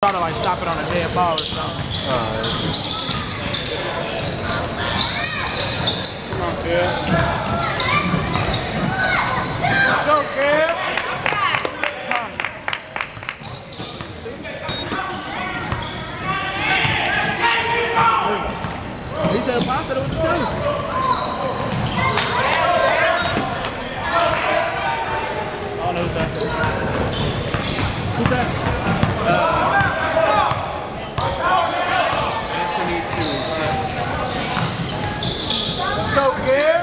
Try to like stop it on a dead ball or something. Come on, kid. Let's go, kid. He said, "Boss, it was the two." I don't know who that's. Who's that? Go, kid.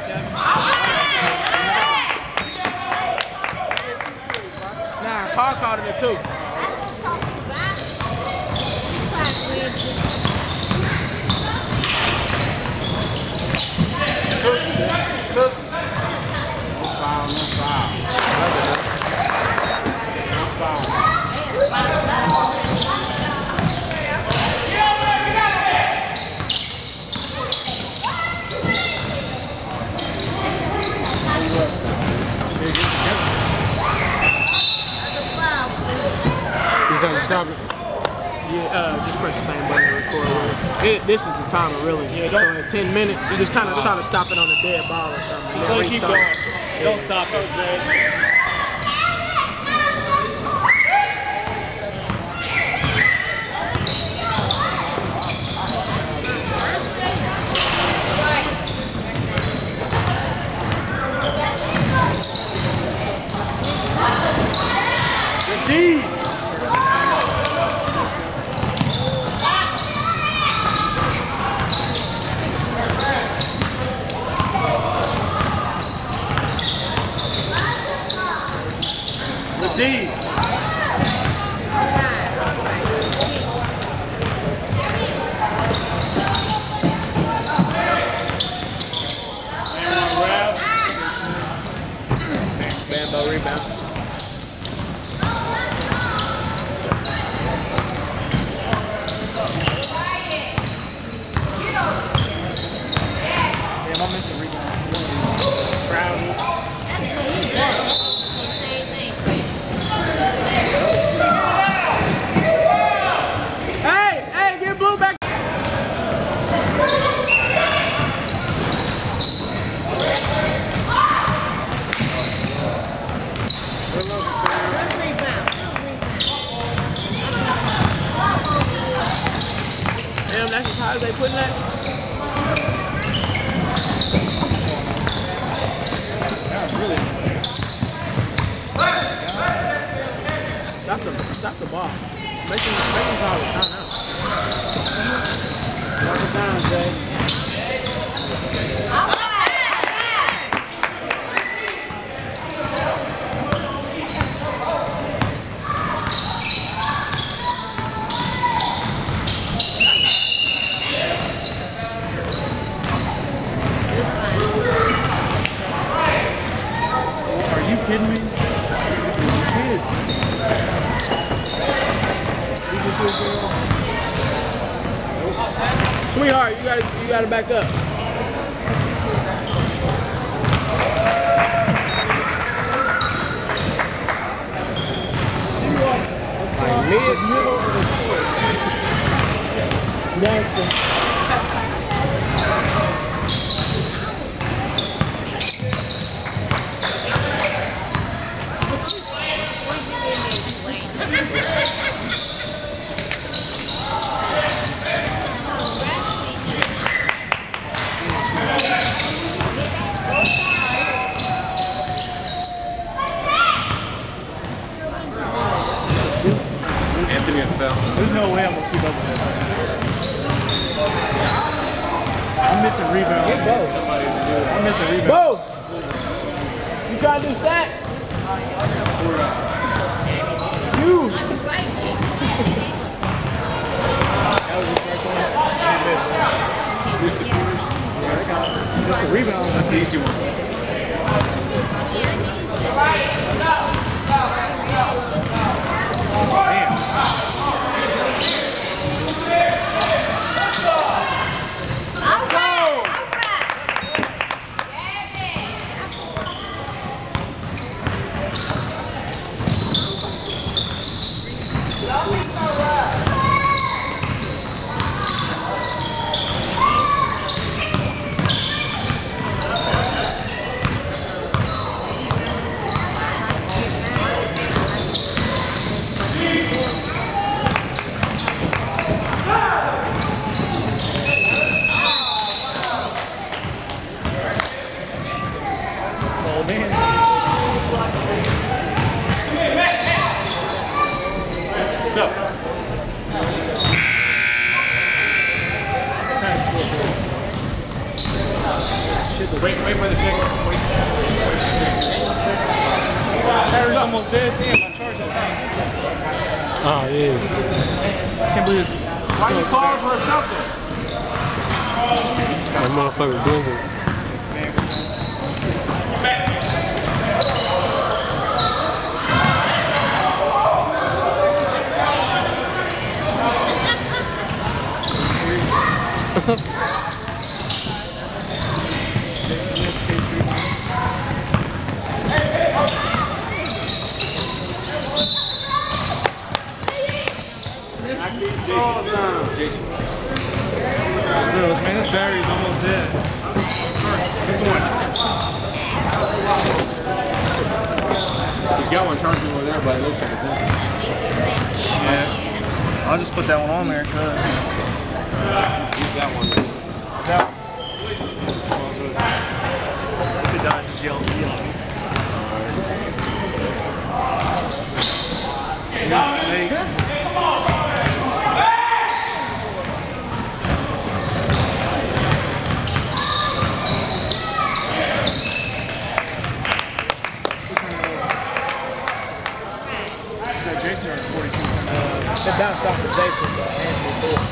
Nah, Paul called it a two. No foul, no foul. No foul. Stop it. Yeah, just press the same button to record. This is the timer, really. Yeah, so in 10 minutes, you just kind of try to stop it on a dead ball or something. Just let it keep going. Don't stop it, Jay. The D. D. Bambo rebound. Damn, I'm missing rebound. Crowd. Damn, that's as high as they putting that? That's really Stop the ball. Make him call it timeout. Mark it down, Jay. Are you kidding me? These kids. Sweetheart, you gotta back up. Like middle of the court. Gangster. Anthony and Phil. There's no way I'm gonna keep up with that. I'm missing rebounds. I'm missing rebounds. Bo! You trying to do stats? You! That was the first one. This the first. Yeah, I got it. Just the rebound. That's the easy one. All right. Wait for the second. Wait. Harry's almost dead. Damn, my charge is down. Oh, yeah. I can't believe this. Why you calling for something? That motherfucker blinking. Jason. Man, this battery's almost dead. This one. He's got one charging over there, but it looks like it's empty. Yeah. I'll just put that one on there, cause Use that one. that one. If it dies, just yell at me. Jason or 42? It bounced off the Jason, but Anthony threw it.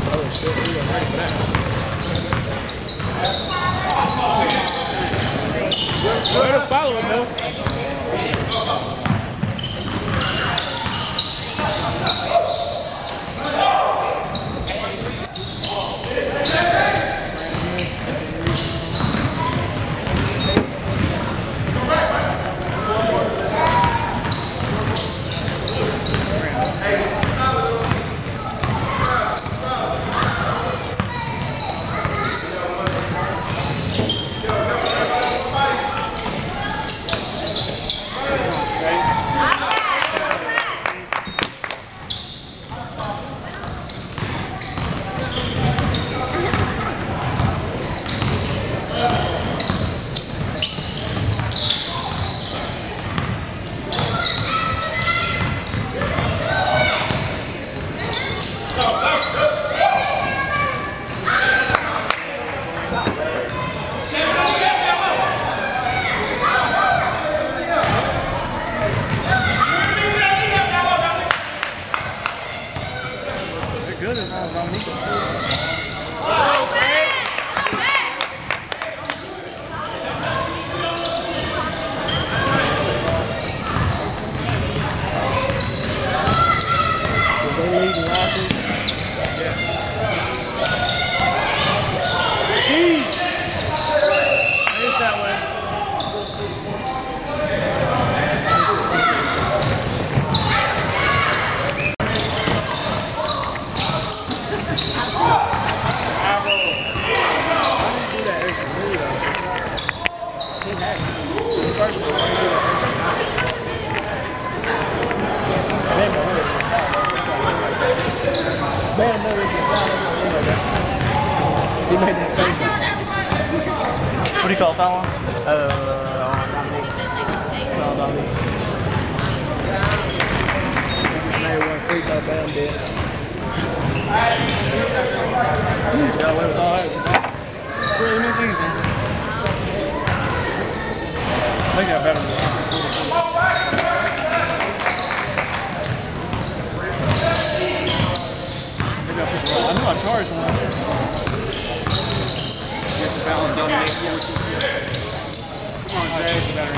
Oh shit, we were ready for that. Way to follow it, though. Good as long as I'm equal. They lead the offense. Yeah. It's that way. He made that face. What do you call that one? Made one free throw, Bam did. Yeah, what was all that? Really miss anything. I think I better. I knew I charged one. Get the balance done. Come on, Jay. It's better.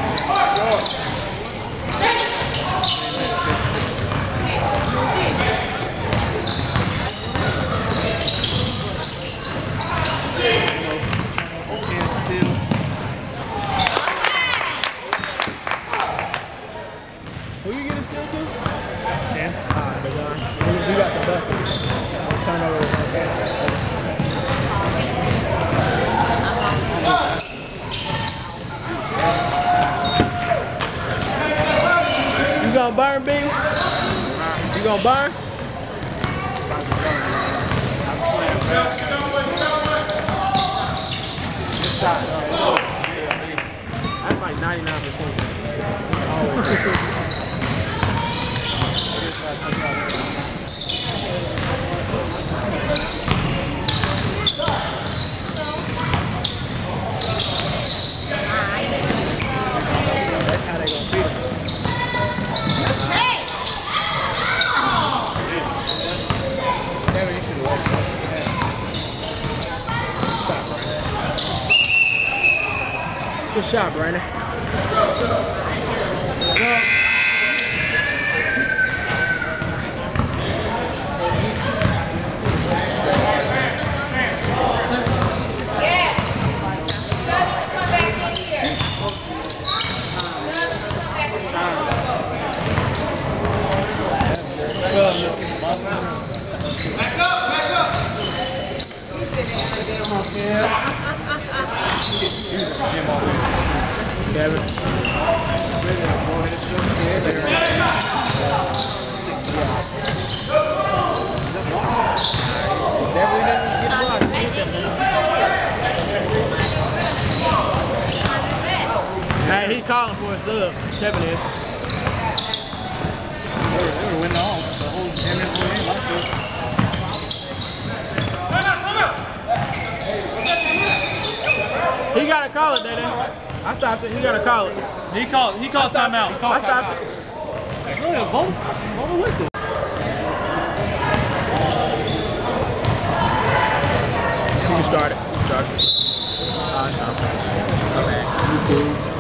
Who you get a steal to? 10. We got the bucket. Turnover was okay. You gonna burn, B? You gonna burn? That's like 99%. Always. Good shot, Brandon. Hey, he's calling for a sub. Kevin is. They were winning all the whole 10-minute game. He gotta call it, Dede. I stopped it. He gotta call it. He called timeout. I stopped it. Look, it was both whistles. You can start it. Start it. Alright, stop. Okay. You cool.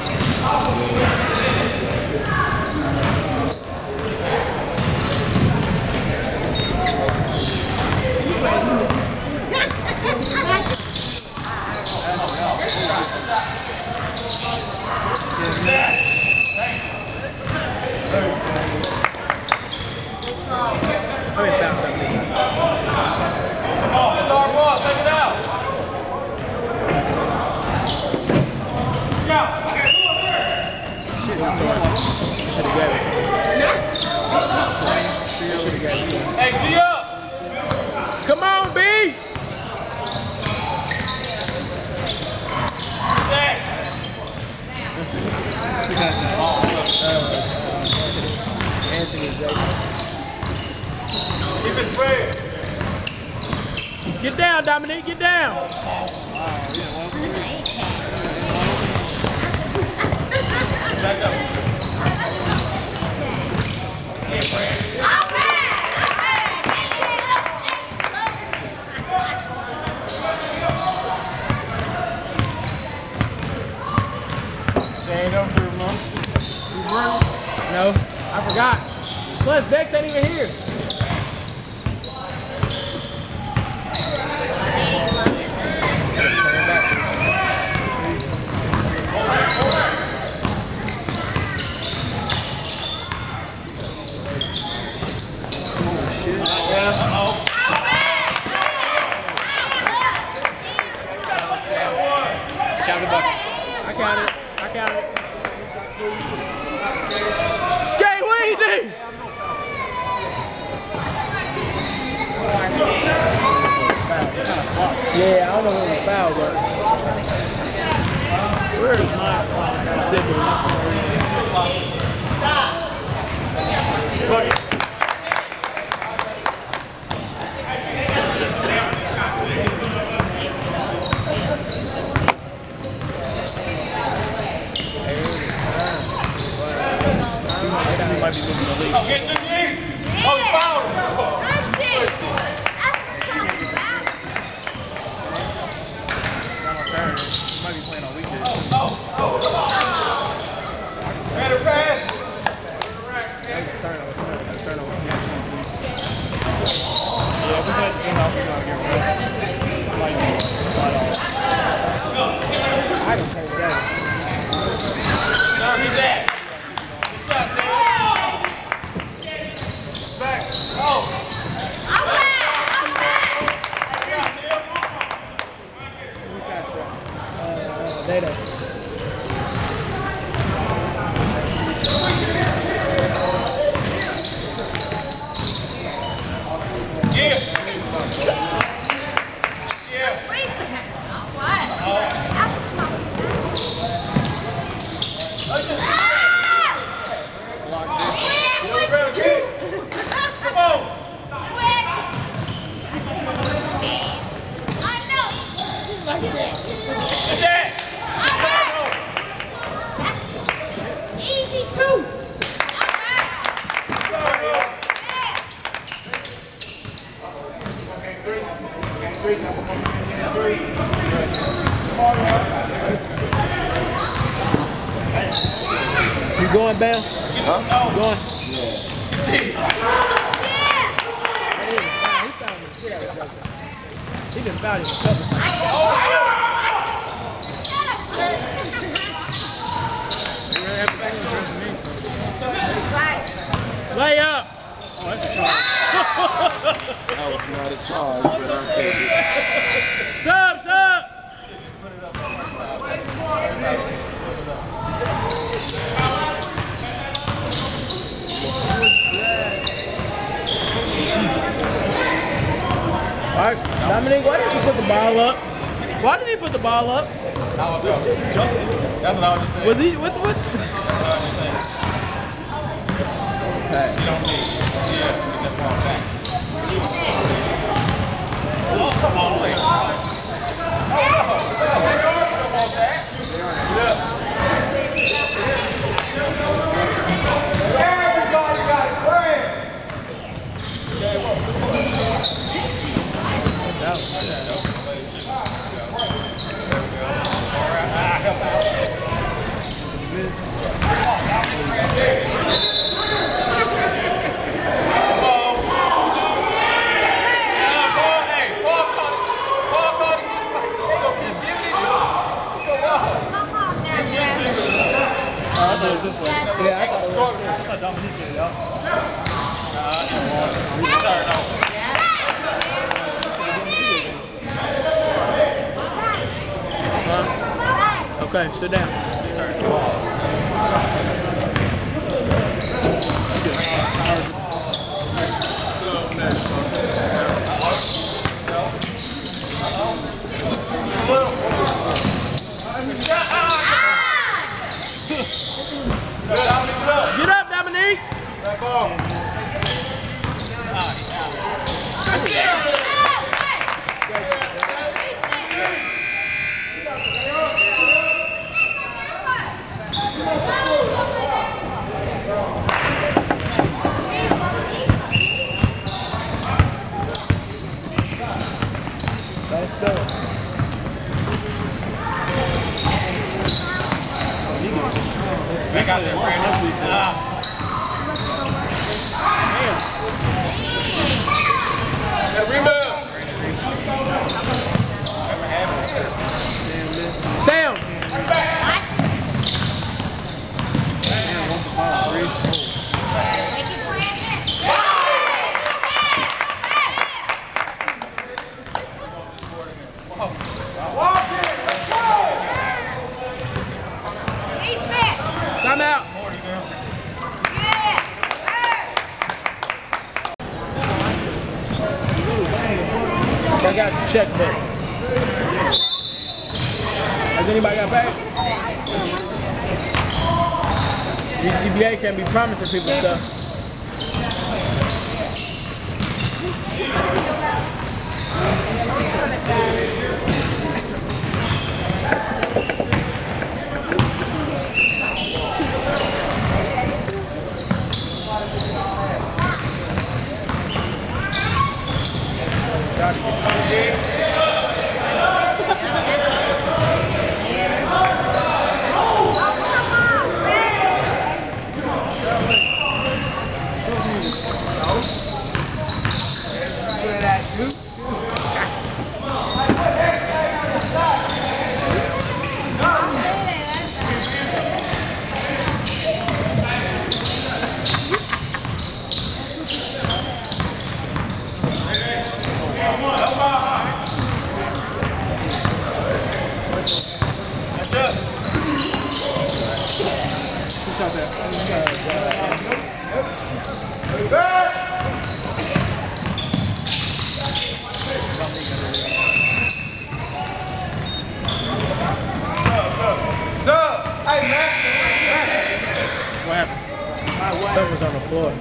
Hey, Gio! Come on, B! Anthony Keep it spread. Get down, Dominique, get down. Back up. Ain't over for a month. No, I forgot. Plus, Bex ain't even here. I counted it. Skate Weezy! Yeah, I don't know who the foul was. Where is my siblings? Might be moving the league. Oh, get the lead! Oh, he fouled him! Might be playing on weekdays. Better pass! Turnover. Yeah, if we play the same house, we're gonna get rest. Might be I can take that. Sorry, he's that. Good shot, Sam. Back. Oh! Dede. Yeah! Easy too. Three. going, Bam? Huh? You going? Yeah. He been fouled him a couple times. Lay up. Oh, that's a shot. That was not a charge, but I'll take it. Sub, sub. All right, Dominique, why did he put the ball up? Why did he put the ball up? That's what I was just saying. Was he, what? Okay. Yeah, I thought it was. I thought Dominique did it, y'all. Okay, sit down. Get up, Dominique. Let's go. Back out there, Sam. Time out. I got the checkbook. Has anybody got paid? GCBA can't be promising people stuff. Something was on the floor.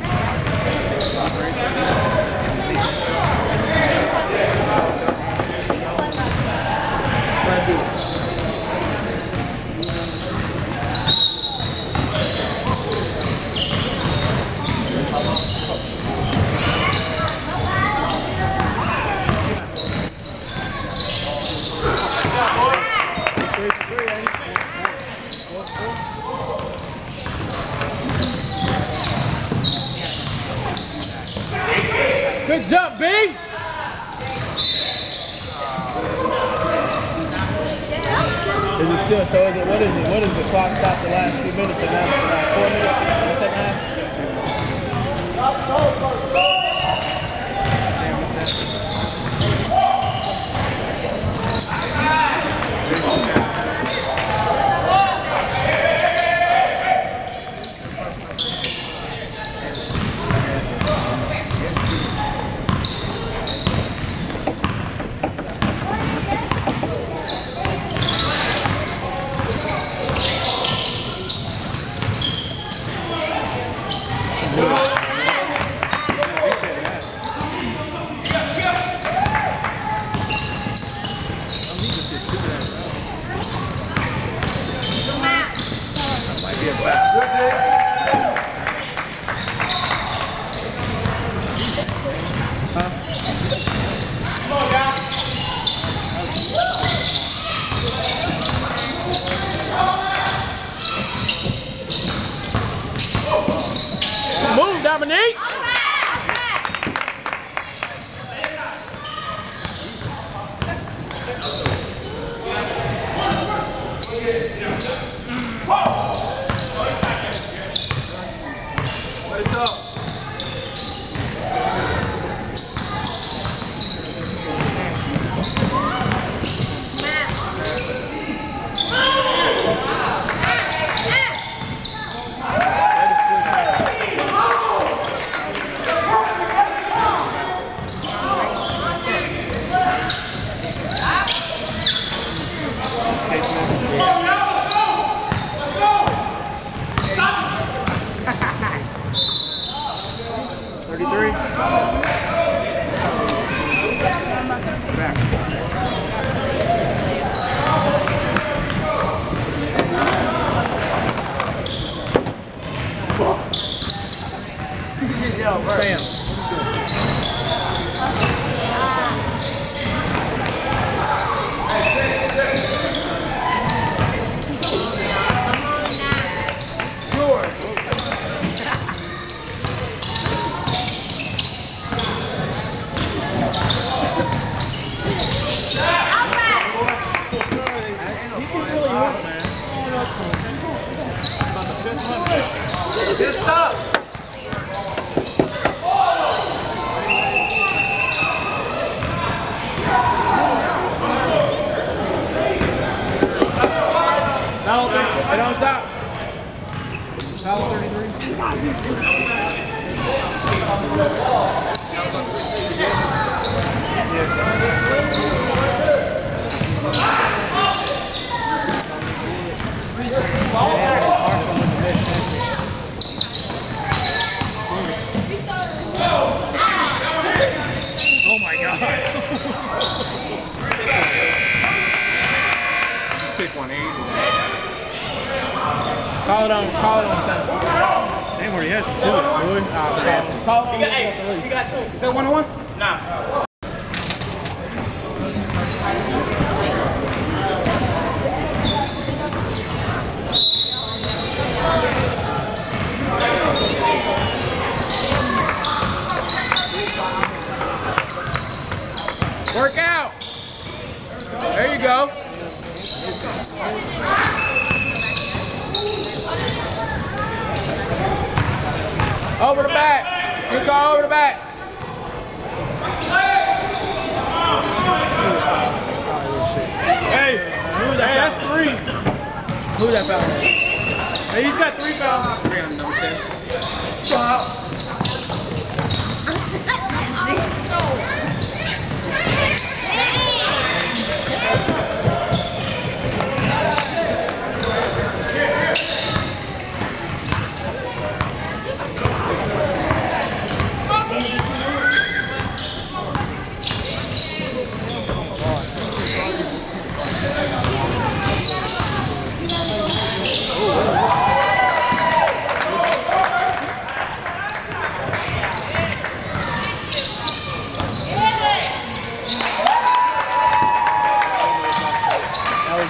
Good job, B. Is it still, so is it, what is it? What is the clock stop the last 2 minutes and now the last 4 minutes in the second half? Move, Dominique! What's up? Sam. Good stop. It don't stop. Foul 33. Oh my God. Just pick 180. Call it on Sam. Sam already has 2. Call it on. You got 2. Is that 1-on-1? Nah. Work out. There you go. Over the back. Good call over the back. Hey, Who's that? that's 3. Who's that foul? Hey, he's got 3 fouls. 3 on number 10.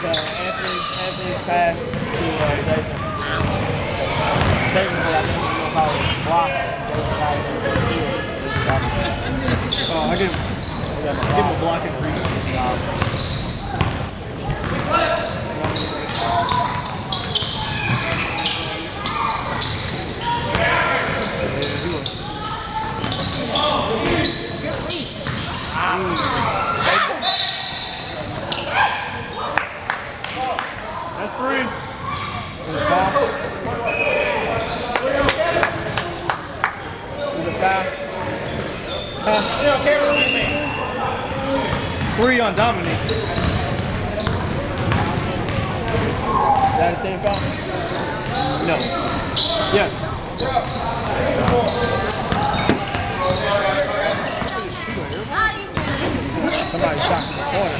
Anthony's pass to Jason. Jason, I think he's going to call it block. Jason got it. Oh, I give him a block and read. That's 3. You don't care what we mean. 3 on Dominic. Is that a team foul? No. Yes. Somebody shot in the corner.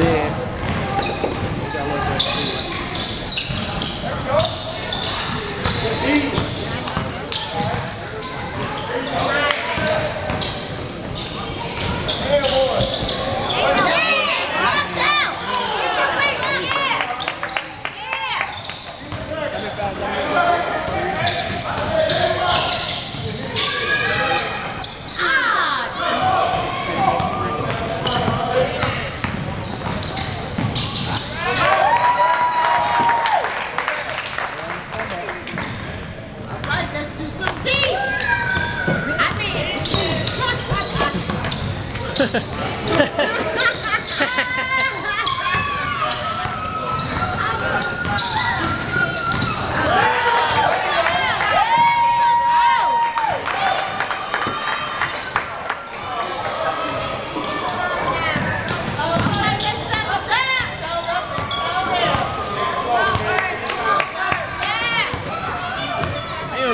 Yeah.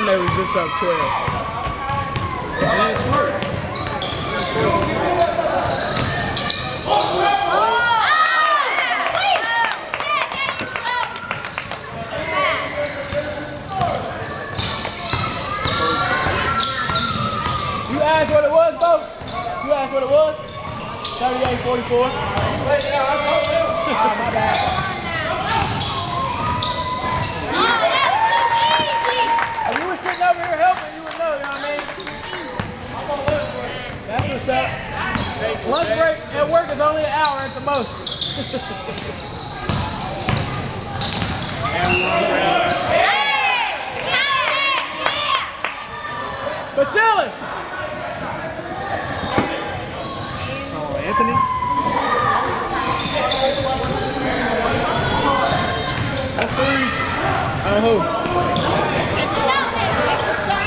They was just up 12. That's smart. You asked what it was, Bo? You asked what it was? 38-44. My bad. If you were sitting over here helping, you would know, you know what I mean? That's what's up. Lunch break at work is only an hour at the most. Vasily! Oh, Anthony? That's 3. Who?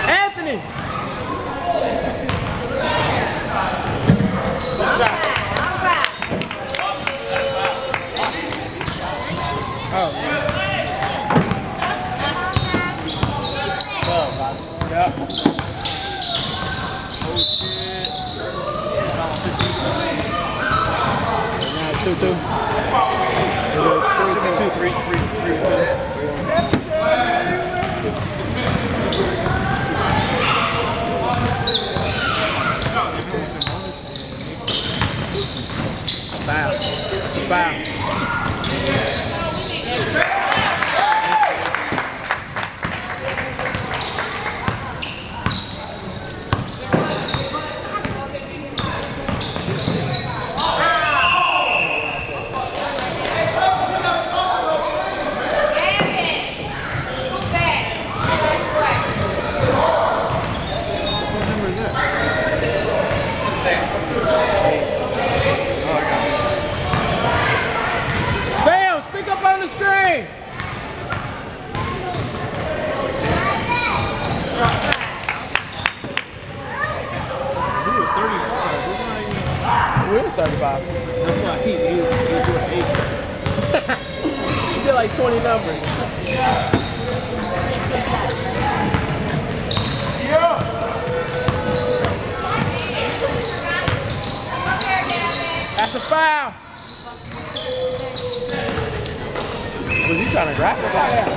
Anthony! Shot. Oh. Yeah. Oh shit. 2-2. 3. Foul. Foul. Sam, speak up on the screen. He was 35. We was 35. That's why he was doing 8. She did like 20 numbers. Yeah. That's a foul. Was he trying to grab it or block it out?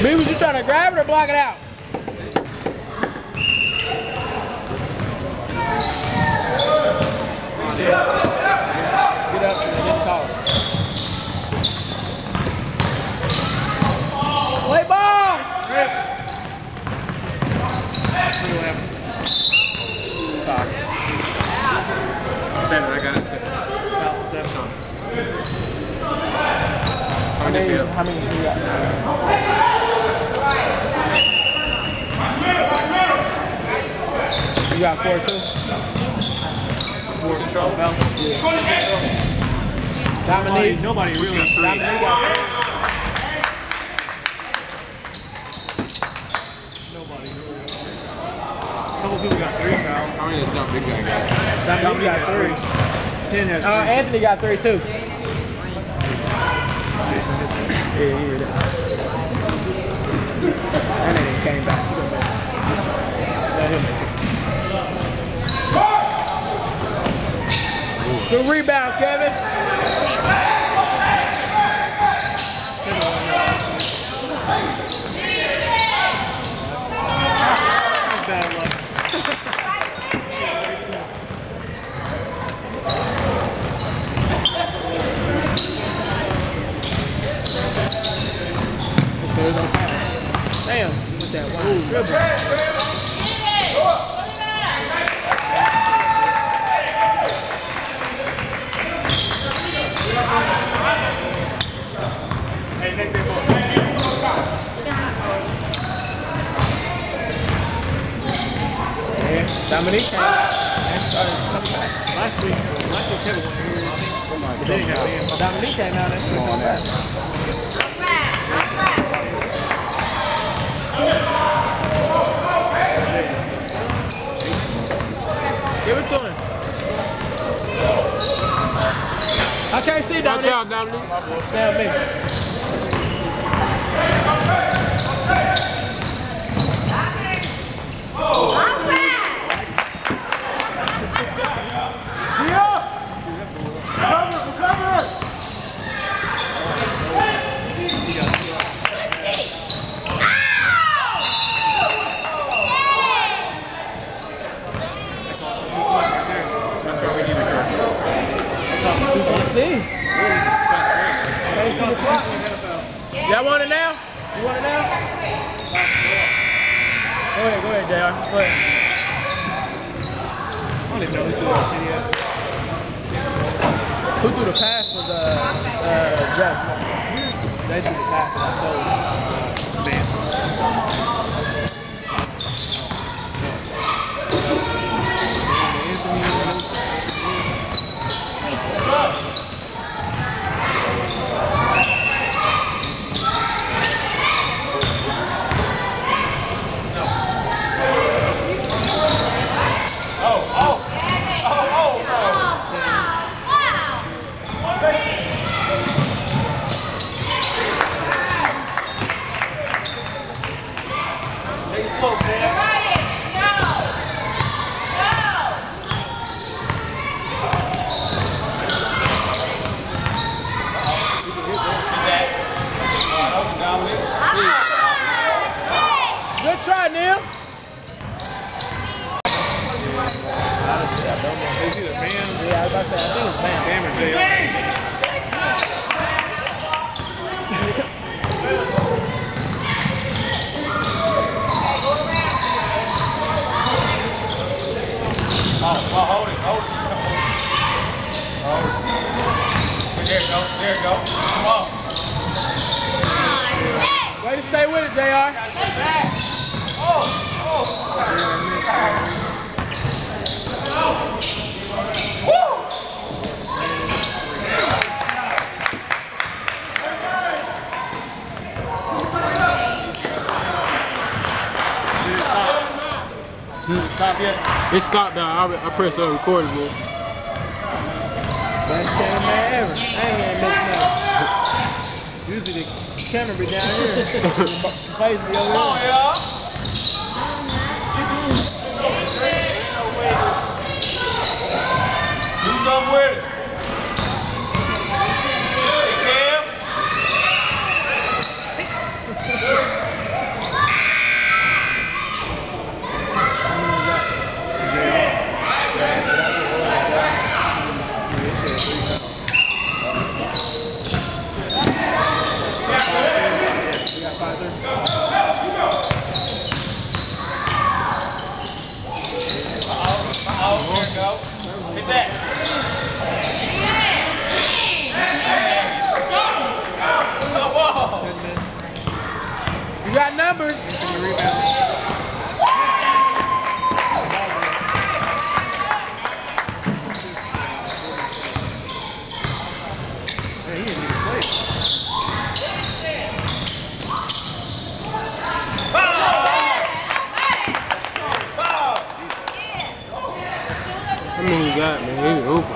B, was you trying to grab it or block it out? Get up and then call it. Play ball! Rip. 7. I got it. 7. How many you got? You got 4 too? 4 control foul. Yeah. Dominique. Nobody really got 3. Dominique got 3. Nobody really. A couple people got 3 fouls. How many does Dominique guy got? Dominique got 3. 10 has 3. Anthony got 3 too. Yeah, he did it. And then he came back. Let him make it. Good rebound, Kevin. Bad luck. Damn, with that wide dribble. Yeah, Dominique came. Last week Kevin went here. But they didn't have him. Dominique came out and give it to him. I can't see Dominique. Watch out, Dominique. Stay on me. Y'all want it now? You want it now? Go ahead, JR. Go ahead. I don't even know who threw that shit yet. Who threw the pass was Jeff. They threw the pass. Man. Good try, Neil. Honestly, I don't know. Is it a Bam? Yeah, I was about to say, I think it's Bam. Bam or JR? Hold it. There you go. Come on. Way to stay with it, JR. Did it stop yet? It stopped now. I pressed the recording button. Best cameraman ever. I ain't missing out. Usually the camera be down here. The face be over here. Do something with it. at that. You got numbers. He didn't even play. How many you got, man? He was open. You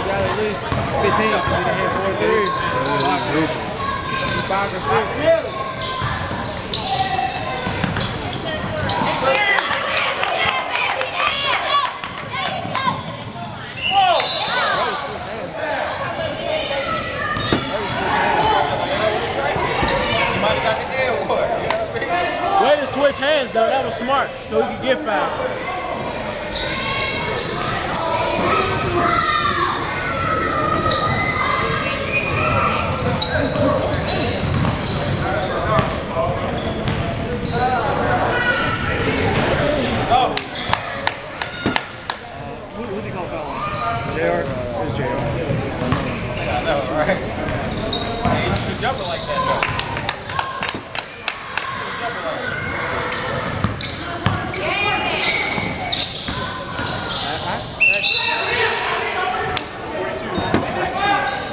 got at least 15. You done hit 4 threes. 5 or 6. Way to switch hands though, that was smart, so he could get fouled. Who did he call foul on? JR? It's JR. I know, right? He should jump it like that, though.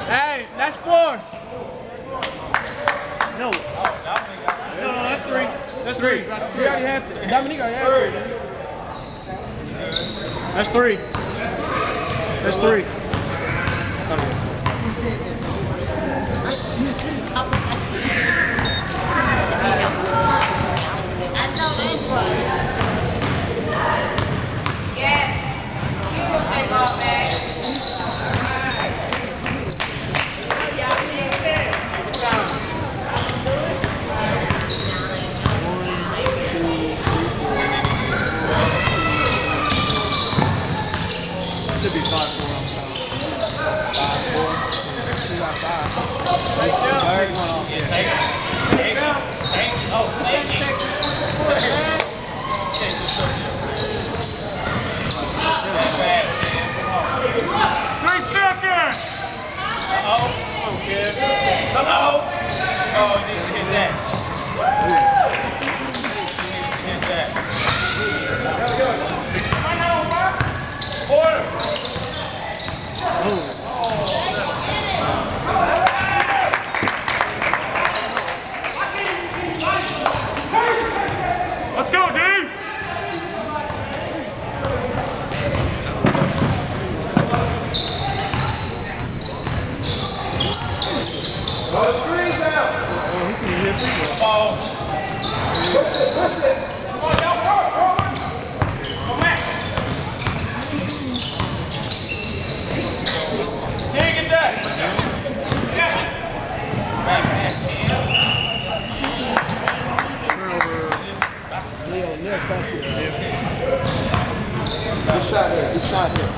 Hey, that's 4. No. No, that's 3. That's 3. You already have to. Dominique already have it. That's 3. That's 3. Should be 5-4 on foul. 5-4. You got 5. Take one off. Yeah. Take it. Oh, take it. 3 seconds. Uh-oh. Okay. Uh-oh. Oh, he didn't hit that. Hit that. Order. Let's go, dude! Good shot here. Good shot here.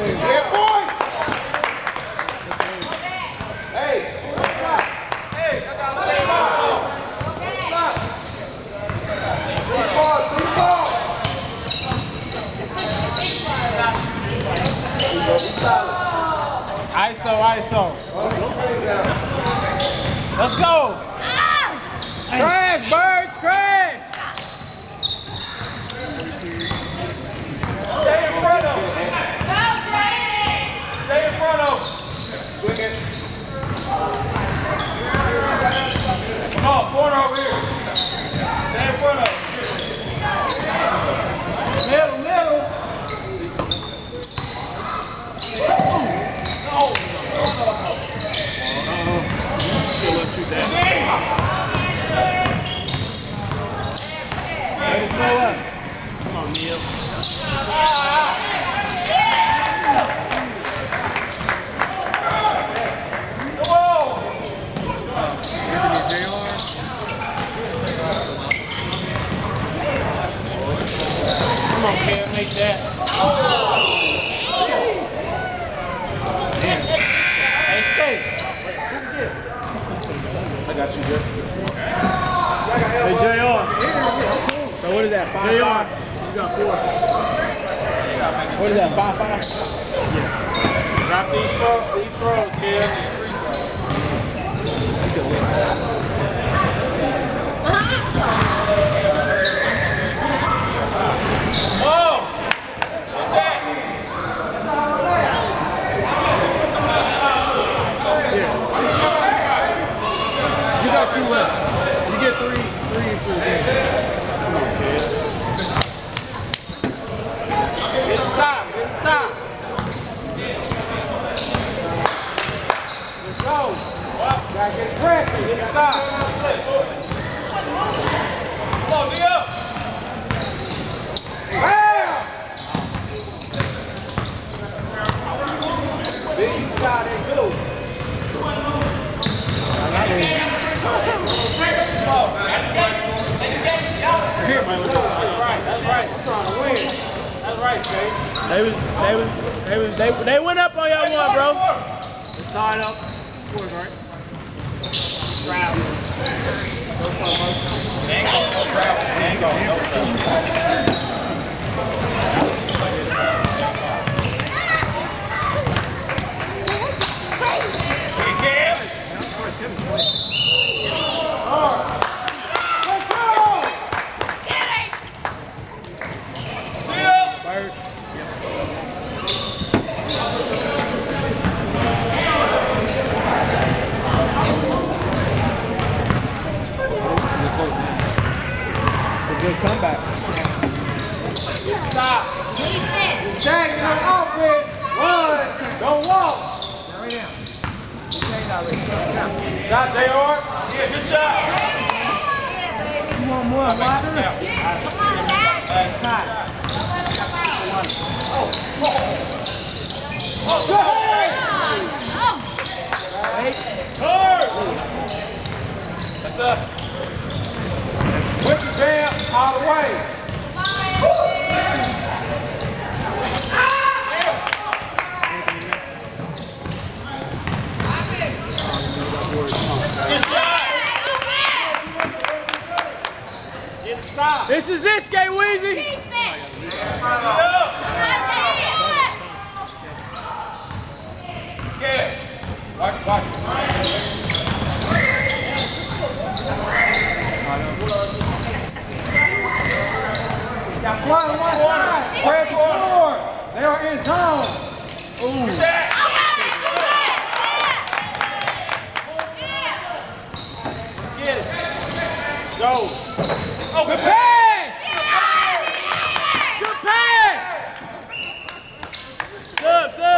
Yeah, boy! Hey! Stop! Hey! Stop! ISO, ISO. Let's go. Crash, birds, crash. Stay in front of him. Stay in front of him. Swing it. Come on, corner over here. Stay in front of him. Middle, middle. She'll let you down. Let us know up. Come on, Neil. Come on, Cam, make that. Hey, that 5-5? You got 4. What is that, 5-5? Yeah. Drop these throws, kid. Oh! You got 2 left. You get 3 for the game. Come on, kid. Get stop. Let's go. Gotta get pressure. Get stop. Come on, Leo. Bam! Big, you got it too. That's right. I'm trying to win. That's right, Skate. They went up on y'all one, bro. Let's tie it up. Scores, right? Travel. Good comeback. Stop. Tag in the outfit. Run. Don't walk. Shot, JR. Yeah, good shot. You want more water? Come on, Dad. Go ahead. That's up. With the jam, all the way. Get stop. This is it, Skate Weezy. Yeah. Watch. Got one side. Spread the floor. They are in zone. Ooh. Get it. Go. Oh, good pass. Good pass. Sub.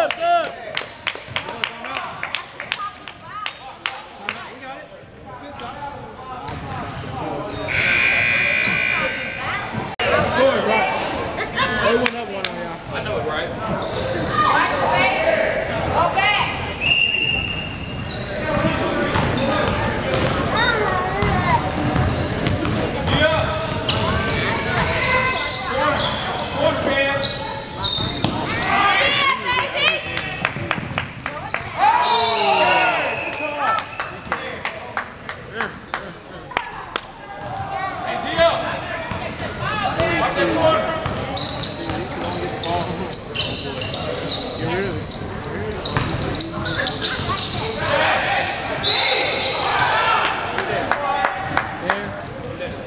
Scores, right? They went up one on y'all. I know it, right?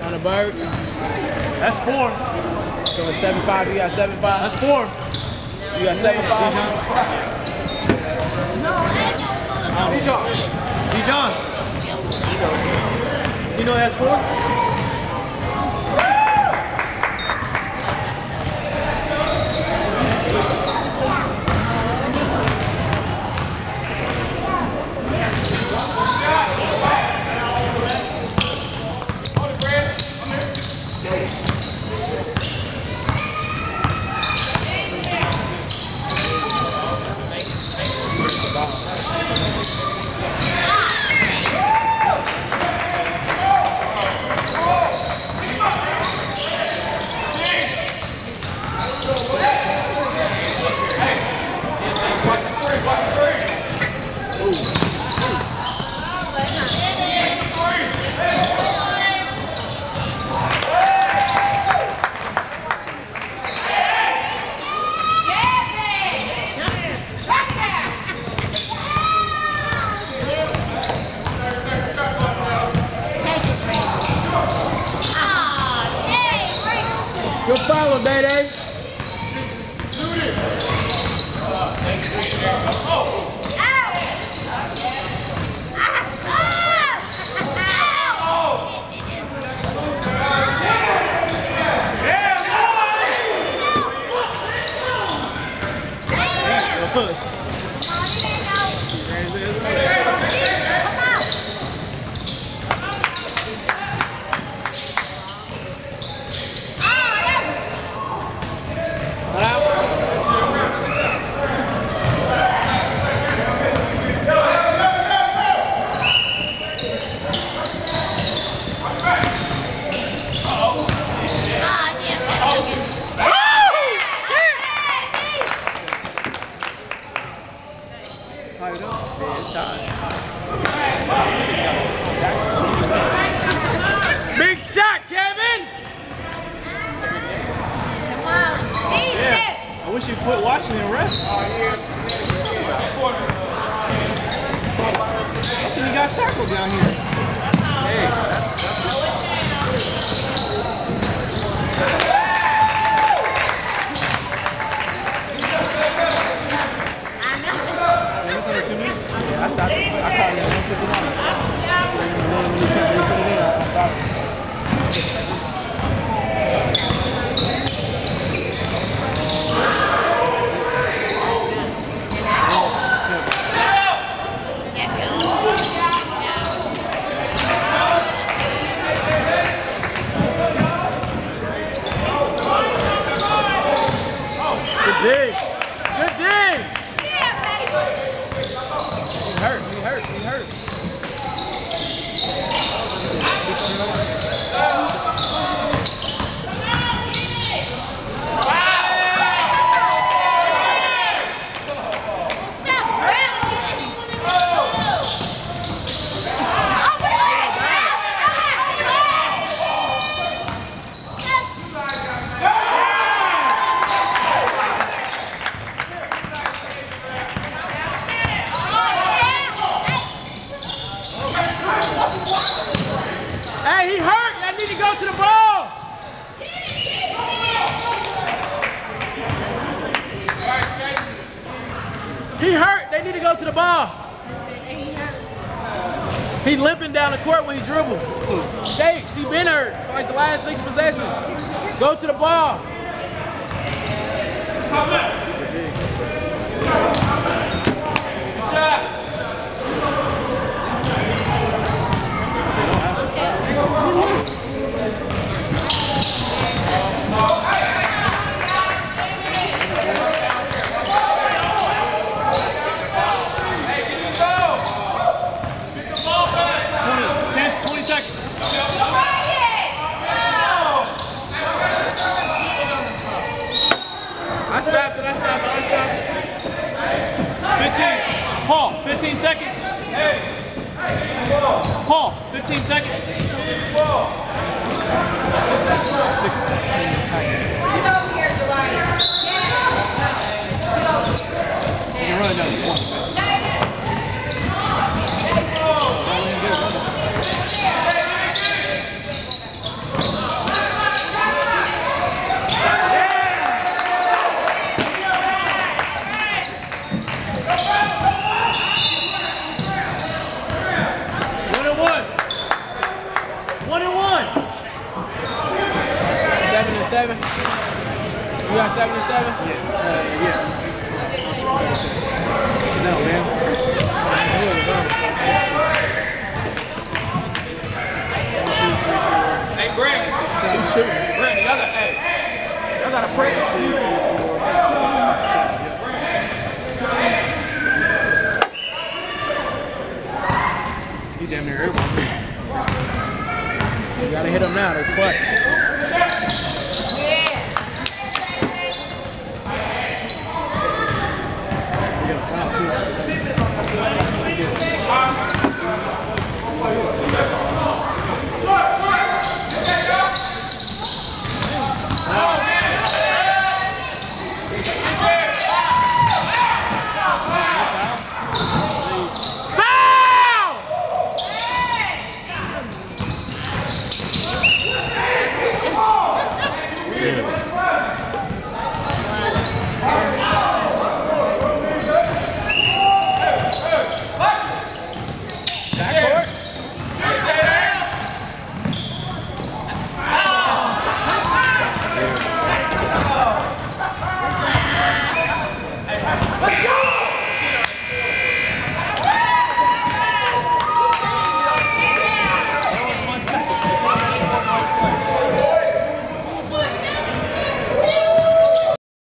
On the bird. That's 4. So it's 7-5. You got 7-5. That's 4. You got 7-5. Dijon. You know that's 4? doing, Day-Day? Big shot, Kevin! Yeah. I wish you quit watching and rest. How come you got tackled down here? Hey, that's under 2 minutes? Yeah, I stopped it. I caught you at 159. Good dig. Good dig. He hurt. Hey, he hurt. I need to go to the ball. He hurt. They need to go to the ball. He limping down the court when he dribbled. Stakes, he been hurt for like the last 6 possessions. Go to the ball. I stopped it. 15. Paul, 15 seconds. Paul, 15 seconds. 16. You can run it down to 20. Seven. You got 7 and 7? Yeah. No, man. Hey, Brandon. Brandon, y'all got a prayer. He damn near everybody. You gotta hit them now. They're clutch. We're gonna foul too.